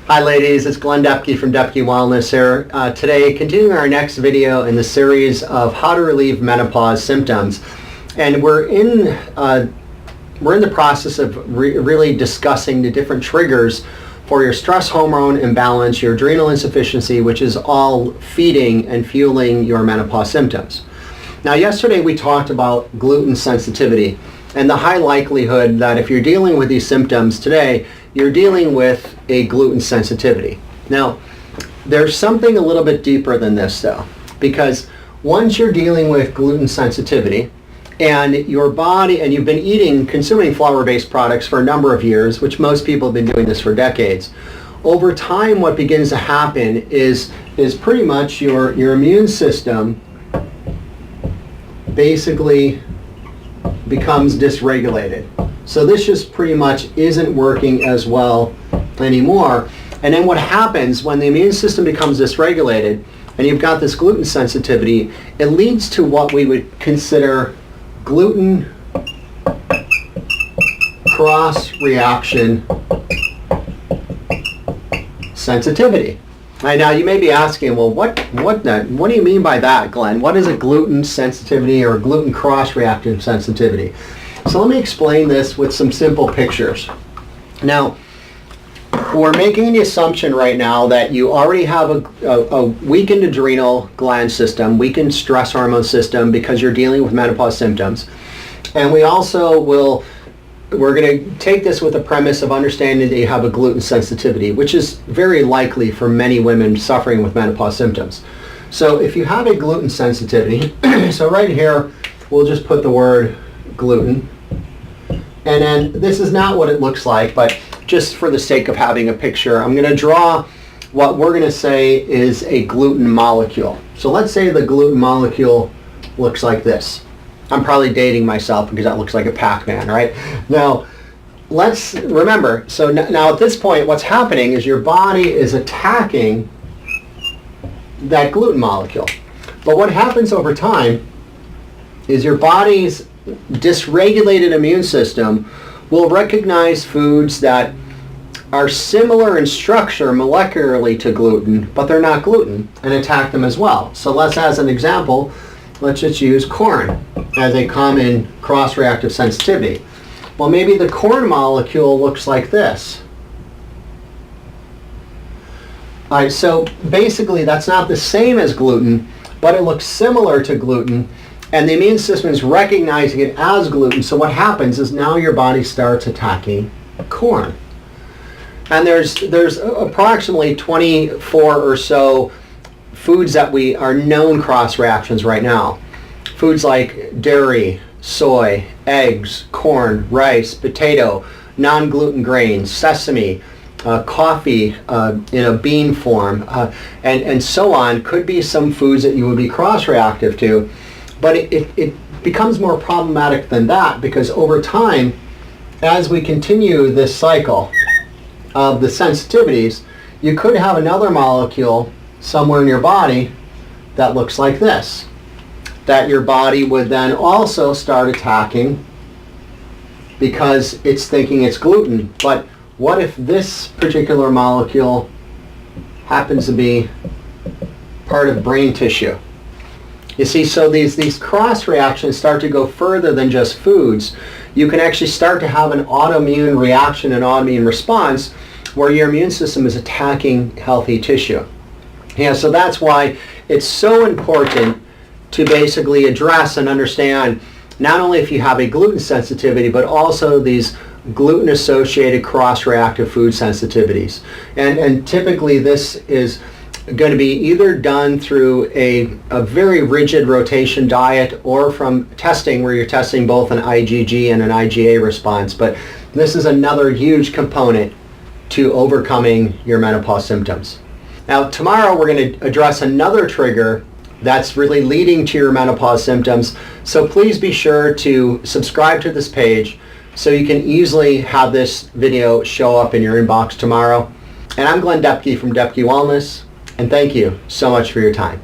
Hi ladies, it's Glenn Depke from Depke Wellness here. Today, continuing our next video in the series of how to relieve menopause symptoms. And we're in the process of really discussing the different triggers for your stress hormone imbalance, your adrenal insufficiency, which is all feeding and fueling your menopause symptoms. Now yesterday we talked about gluten sensitivity and the high likelihood that if you're dealing with these symptoms today, you're dealing with a gluten sensitivity. Now, there's something a little bit deeper than this though, because once you're dealing with gluten sensitivity and your body, and you've been consuming flour-based products for a number of years, which most people have been doing this for decades, over time what begins to happen is pretty much your immune system basically becomes dysregulated. So this just pretty much isn't working as well anymore. And then what happens when the immune system becomes dysregulated and you've got this gluten sensitivity, it leads to what we would consider gluten cross-reaction sensitivity. Right, now you may be asking, well, what do you mean by that, Glenn? What is a gluten sensitivity or gluten cross-reactive sensitivity? So let me explain this with some simple pictures. Now, we're making the assumption right now that you already have a weakened adrenal gland system, weakened stress hormone system because you're dealing with menopause symptoms. And we also we're going to take this with the premise of understanding that you have a gluten sensitivity, which is very likely for many women suffering with menopause symptoms. So if you have a gluten sensitivity, so right here, we'll just put the word gluten. And then this is not what it looks like, but just for the sake of having a picture, I'm going to draw what we're going to say is a gluten molecule. So let's say the gluten molecule looks like this. I'm probably dating myself because that looks like a Pac-Man, right? Now, let's remember, so now at this point, what's happening is your body is attacking that gluten molecule. But what happens over time is your body's dysregulated immune system will recognize foods that are similar in structure molecularly to gluten, but they're not gluten, and attack them as well. So let's, as an example, let's just use corn as a common cross-reactive sensitivity. Well, maybe the corn molecule looks like this. All right, so basically that's not the same as gluten, but it looks similar to gluten, and the immune system is recognizing it as gluten. So what happens is now your body starts attacking corn. And there's approximately 24 or so foods that we are known cross reactions right now. Foods like dairy, soy, eggs, corn, rice, potato, non-gluten grains, sesame, coffee in a bean form, and so on could be some foods that you would be cross-reactive to. But it becomes more problematic than that, because over time, as we continue this cycle of the sensitivities, you could have another molecule somewhere in your body that looks like this, that your body would then also start attacking because it's thinking it's gluten. But what if this particular molecule happens to be part of brain tissue? You see, so these cross reactions start to go further than just foods. You can actually start to have an autoimmune reaction, an autoimmune response, where your immune system is attacking healthy tissue. Yeah, so that's why it's so important to basically address and understand not only if you have a gluten sensitivity, but also these gluten-associated cross-reactive food sensitivities. And typically this is going to be either done through a very rigid rotation diet or from testing where you're testing both an IgG and an IgA response. But this is another huge component to overcoming your menopause symptoms. Now tomorrow we're going to address another trigger that's really leading to your menopause symptoms. So please be sure to subscribe to this page so you can easily have this video show up in your inbox tomorrow. And I'm Glenn Depke from Depke Wellness, and thank you so much for your time.